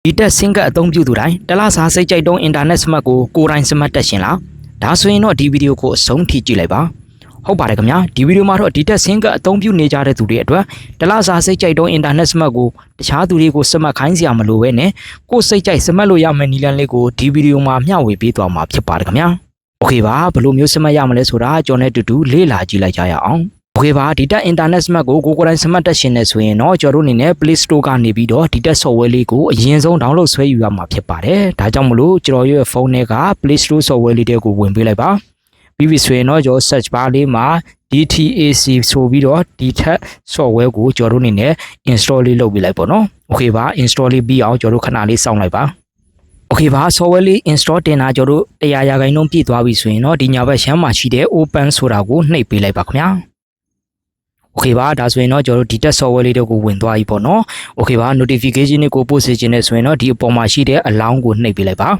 ဒီတက်ဆင်းကအသုံးပြုသူတိုင်းတလားစားစိတ်ကြိုက်တုံးအင်တာနက်စမတ်ကိုကိုယ်တိုင်စမတ်တက်ရှင်လားဒါဆိုရင်တော့ဒီဗီဒီယိုကိုအဆုံးထိကြည့်လိုက်ပါဟုတ်ပါတယ်ခင်ဗျာဒီဗီဒီယိုမှာတော့ဒီတက်ဆင်းကအသုံးပြုနေကြတဲ့သူတွေအတွက်တလားစားစိတ်ကြိုက်တုံးအင်တာနက်စမတ်ကိုတခြားသူတွေကိုစမတ်ခိုင်းစရာမလိုပဲနဲ့ကိုယ်စိတ်ကြိုက်စမတ်လို့ရမယ့်နည်းလမ်းလေးကိုဒီဗီဒီယိုမှာမျှဝေပေးသွားမှာဖြစ်ပါတယ်ခင်ဗျာโอเคပါဘယ်လိုမျိုးစမတ်ရမလဲဆိုတာကျွန်တော်နဲ့တူတူလေ့လာကြည့်လိုက်ကြရအောင်โอเคပါဒီတက်အင်တာနက်စမတ်ကိုကိုယ်တိုင်စမတ်တက်ရှင်နေဆိုရင်တော့ကျွန်တော်တို့အနေနဲ့ Play Store ကနေပြီးတော့ဒီတက် software လေးကိုအရင်ဆုံး download ဆွဲယူရမှာဖြစ်ပါတယ်ဒါကြောင့်မလို့ကျွန်တော်ရဲ့ဖုန်းထဲက Play Store software လေးတွေကိုဝင်ပေးလိုက်ပါပြီးပြီဆိုရင်တော့ကျွန်တော် search bar လေးမှာ DTAC ဆိုပြီးတော့ဒီထက် software ကိုကျွန်တော်တို့အနေနဲ့ install လေးလုပ်ပေးလိုက်ပေါ့နော်โอเคပါ install လေးပြီးအောင်ကျွန်တော်တို့ခဏလေးစောင့်လိုက်ပါโอเคပါ software လေး install တင်တာကျွန်တော်တို့100%ပြည့်သွားပြီဆိုရင်တော့ဒီညာဘက်ရှမ်းမှာရှိတဲ့ open ဆိုတာကိုနှိပ်ပေးလိုက်ပါခင်ဗျာโอเคပါဒါဆိုရင်တော့ကျွန်တော်တို့ဒီတက် software လေးတွေကိုဝင်သွားပြီပေါ့နော်โอเคပါ notification တွေကိုပို့စေချင်နေဆိုရင်တော့ဒီအပေါ်မှာရှိတဲ့ alarm ကိုနှိပ်ပေးလိုက်ပါ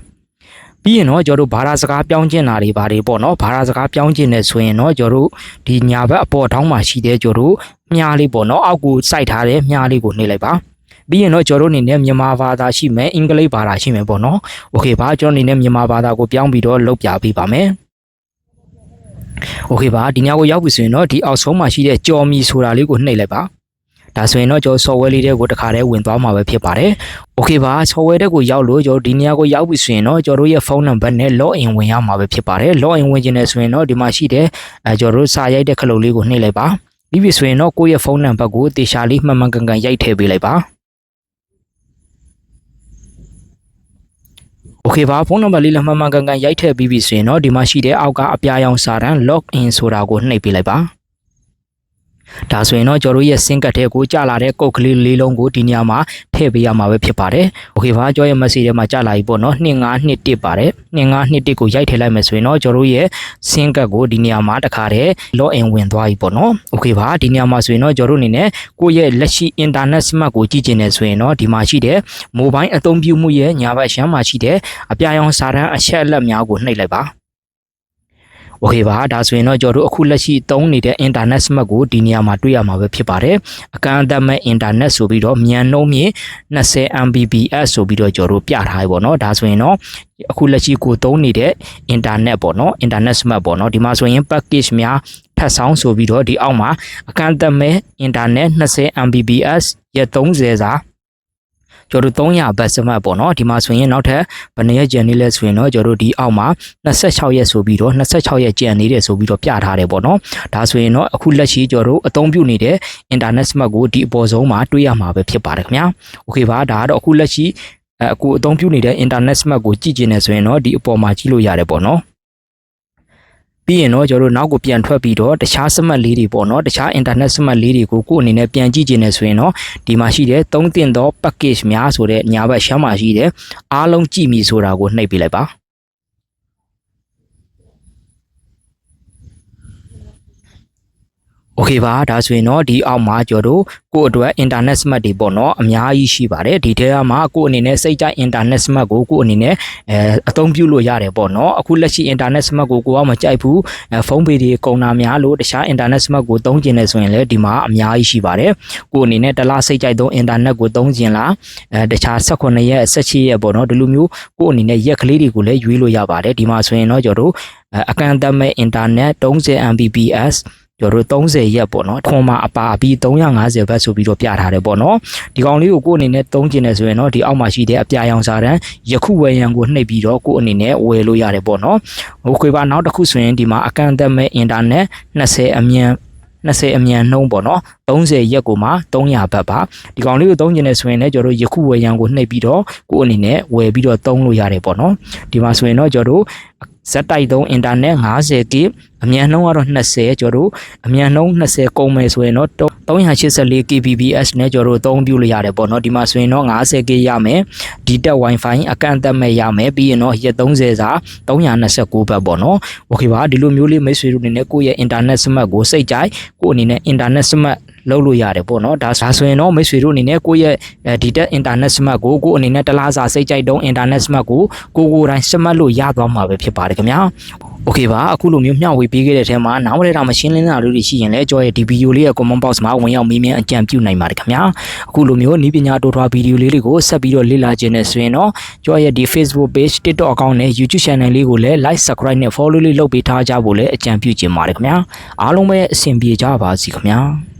ပြီးရင်တော့ကျွန်တော်တို့ဘာသာစကားပြောင်းကျင်တာတွေပါတယ်ပေါ့နော်ဘာသာစကားပြောင်းကျင်နေဆိုရင်တော့ကျွန်တော်တို့ဒီညာဘက်အပေါ်ထောင်းမှာရှိတဲ့ကျွန်တော်တို့မြားလေးပေါ့နော်အောက်ကိုစိုက်ထားတဲ့မြားလေးကိုနှိပ်လိုက်ပါပြီးရင်တော့ကျွန်တော်တို့အနေနဲ့မြန်မာဘာသာရှိမယ်အင်္ဂလိပ်ဘာသာရှိမယ်ပေါ့နော်โอเคပါကျွန်တော်အနေနဲ့မြန်မာဘာသာကိုပြောင်းပြီးတော့လုပ်ပြပေးပါမယ်โอเคပါဒီညကိုရောက်ပြီဆိုရင်တော့ဒီအောက်ဆုံးမှာရှိတဲ့ကြော်မီဆိုတာလေးကိုနှိပ်လိုက်ပါဒါဆိုရင်တော့ကျွန်တော် software လေးတွေကိုတခါတည်းဝင်သွားမှာပဲဖြစ်ပါတယ်โอเคပါ software တွေကိုရောက်လို့ကျွန်တော်ဒီညကိုရောက်ပြီဆိုရင်တော့ကျွန်တော်ရဲ့ဖုန်းနံပါတ်နဲ့ login ဝင်ရမှာပဲဖြစ်ပါတယ် login ဝင်ခြင်းနဲ့ဆိုရင်တော့ဒီမှာရှိတဲ့ကျွန်တော်စာရိုက်တဲ့ခလုတ်လေးကိုနှိပ်လိုက်ပါပြီးပြီဆိုရင်တော့ကိုယ့်ရဲ့ဖုန်းနံပါတ်ကိုတေချာလေးမှန်မှန်ကန်ကန်ရိုက်ထည့်ပေးလိုက်ပါโอเคပါဖုန်းနံပါတ်လေးလည်းမှန်မှန်ကန်ကန်ရိုက်ထည့်ပြီးပြီဆိုရင်တော့ဒီမှာရှိတဲ့အောက်ကအပြာရောင်စာတန်း log in ဆိုတာကိုနှိပ်ပေးလိုက်ပါဒါဆိုရင်တော့ကျွန်တော်တို့ရဲ့ SIM ကတ်ထဲကိုကြာလာတဲ့ကုတ်ကလေးလေးလုံးကိုဒီညမှာထည့်ပေးရမှာပဲဖြစ်ပါတယ်โอเคပါကျွန်တော်ရဲ့ message ထဲမှာကြာလာပြီပေါ့နော်2521ပါတယ်2521ကိုရိုက်ထည့်လိုက်မယ်ဆိုရင်တော့ကျွန်တော်တို့ရဲ့ SIM ကတ်ကိုဒီညမှာတခါတည်း log in ဝင်သွားပြီပေါ့နော်โอเคပါဒီညမှာဆိုရင်တော့ကျွန်တော်တို့အနေနဲ့ကိုယ့်ရဲ့လက်ရှိ internet smart ကိုကြည့်ကျင်နေဆိုရင်တော့ဒီမှာရှိတဲ့ mobile အသုံးပြုမှုရဲ့ညာဘက်ရှမ်းမှာရှိတဲ့အပြာရောင်စာတန်းအချက်အလက်များကိုနှိပ်လိုက်ပါโอเคပါဒါဆိုရင်တော့ကျွန်တော်တို့အခုလက်ရှိသုံးနေတဲ့ internet smart ကိုဒီနေရာမှာတွေ့ရမှာပဲဖြစ်ပါတယ်အကန့်အသတ်မဲ့ internet ဆိုပြီးတော့မြန်နှုန်းမြင့်20 Mbps ဆိုပြီးတော့ကျွန်တော်တို့ပြထားပြီပေါ့နော်ဒါဆိုရင်တော့အခုလက်ရှိကိုသုံးနေတဲ့ internet ပေါ့နော် internet smart ပေါ့နော်ဒီမှာဆိုရင် package များထပ်ဆောင်ဆိုပြီးတော့ဒီအောက်မှာအကန့်အသတ်မဲ့ internet 20 Mbps ရက်30စာကျွန်တော်တို့300ဘတ်စမတ်ပေါ့နော်ဒီမှာဆိုရင်နောက်ထပ်ဘယ်နှစ်ရက်ကျန်နေလဲဆိုရင်တော့ကျွန်တော်တို့ဒီအောက်မှာ26ရက်ဆိုပြီးတော့26ရက်ကျန်နေတယ်ဆိုပြီးတော့ပြထားတယ်ပေါ့နော်ဒါဆိုရင်တော့အခုလက်ရှိကျွန်တော်တို့အသုံးပြုနေတဲ့ internet smart ကိုဒီအပေါ်ဆုံးမှာတွေ့ရမှာပဲဖြစ်ပါတယ်ခင်ဗျာโอเคပါဒါကတော့အခုလက်ရှိအခုအသုံးပြုနေတဲ့ internet smart ကိုကြည့်ကျင်နေဆိုရင်တော့ဒီအပေါ်မှာကြည့်လို့ရတယ်ပေါ့နော်ပြီးရင်တော့ကျွန်တော်တို့နောက်ကိုပြန်ထွက်ပြီးတော့တခြားစမတ်လေးတွေပေါ့နော်တခြား internet စမတ်လေးတွေကိုကိုယ့်အနေနဲ့ပြန်ကြည့်ကျင်နေဆိုရင်တော့ဒီမှာရှိတဲ့သုံးသင့်သော package များဆိုတဲ့ညာဘက်ရှမ်းမှာရှိတဲ့အားလုံးကြည့်မိဆိုတာကိုနှိပ်ပေးလိုက်ပါโอเคပါဒါဆိုရင်တော့ဒီအောက်မှာကျွန်တော်တို့ကိုယ့်အတွက် internet smart တွေပေါ့နော်အများကြီးရှိပါတယ်ဒီထဲမှာကိုယ့်အနေနဲ့စိတ်ကြိုက် internet smart ကိုကိုယ့်အနေနဲ့အသုံးပြုလို့ရတယ်ပေါ့နော်အခုလက်ရှိ internet smart ကိုကမကြိုက်ဘူးဖုန်းပေတွေကုန်တာများလို့တခြား internet smart ကိုသုံးကျင်နေဆိုရင်လည်းဒီမှာအများကြီးရှိပါတယ်ကိုယ့်အနေနဲ့တစ်လစိတ်ကြိုက်သုံး internet ကိုသုံးကျင်လားတခြား18ရက်18ရက်ပေါ့နော်ဒီလိုမျိုးကိုယ့်အနေနဲ့ရက်ကလေးတွေကိုလည်းရွေးလို့ရပါတယ်ဒီမှာဆိုရင်တော့ကျွန်တော်တို့အကန့်အသတ်မဲ့ internet 30 Mbpsကျွန်တော်တို့30ရက်ပေါ့နော်ခွန်မှာအပါပြီး350ဘတ်ဆိုပြီးတော့ပြထားတယ်ပေါ့နော်ဒီကောင်လေးကိုကိုယ်အနေနဲ့သုံးကျင်နေဆိုရင်တော့ဒီအောက်မှာရှိတဲ့အပြာရောင်စာတန်းယခုဝယ်ရန်ကိုနှိပ်ပြီးတော့ကိုယ်အနေနဲ့ဝယ်လို့ရတယ်ပေါ့နော်โอเคပါနောက်တစ်ခုဆိုရင်ဒီမှာအကန့်အသတ်မဲ့ internet 20အမြန်နှုန်းပေါ့နော်30ရက်ကိုမှ300ဘတ်ပါဒီကောင်လေးကိုသုံးကျင်နေဆိုရင်လည်းကျွန်တော်တို့ယခုဝယ်ရန်ကိုနှိပ်ပြီးတော့ကိုယ်အနေနဲ့ဝယ်ပြီးတော့သုံးလို့ရတယ်ပေါ့နော်ဒီမှာဆိုရင်တော့ကျွန်တော်တို့ဇက်တိုက်သုံး internet 50 GB အမြန်နှုန်းကတော့20ကျွန်တော်တို့အမြန်နှုန်း20ကုန်မယ်ဆိုရင်တော့384 kbps နဲ့ကျွန်တော်တို့အသုံးပြုလို့ရတယ်ပေါ့နော်ဒီမှာဆိုရင်တော့50 GB ရမယ်ဒီတက် wifi အကန့်အသတ်မဲ့ရမယ်ပြီးရင်တော့ရက်30စာ329ဘတ်ပေါ့နော်โอเคပါဒီလိုမျိုးလေးမိတ်ဆွေတို့အနေနဲ့ကိုယ့်ရဲ့ internet smart ကိုစိတ်ကြိုက်ကိုယ့်အနေနဲ့ internet smart လုပ်လို့ရတယ်ပေါ့နော်ဒါဆိုရင်တော့မိတ်ဆွေတို့အနေနဲ့ကိုယ့်ရဲ့ဒီတက် internet smart ကိုအနေနဲ့တစ်လားစာစိတ်ကြိုက်တုံး internet smart ကိုတိုင်းစမှတ်လို့ရသွားမှာပဲဖြစ်ပါတယ်ခင်ဗျာโอเคပါအခုလိုမျိုးမျှဝေပေးခဲ့တဲ့အထဲမှာနားမလဲတာမရှင်းလင်းတာတွေရှိရင်လည်းကြောရဲ့ဒီဗီဒီယိုလေးရဲ့ comment box မှာဝင်ရောက်မေးမြန်းအကြံပြုနိုင်ပါတယ်ခင်ဗျာအခုလိုမျိုးနည်းပညာတိုးထွားဗီဒီယိုလေးတွေကိုဆက်ပြီးတော့လေ့လာခြင်းနဲ့ဆိုရင်တော့ကြောရဲ့ဒီ Facebook page TikTok account နဲ့ YouTube channel လေးကိုလည်း like subscribe နဲ့ follow လေးလုပ်ပေးထားကြဖို့လည်းအကြံပြုချင်ပါတယ်ခင်ဗျာအားလုံးပဲအဆင်ပြေကြပါစေခင်ဗျာ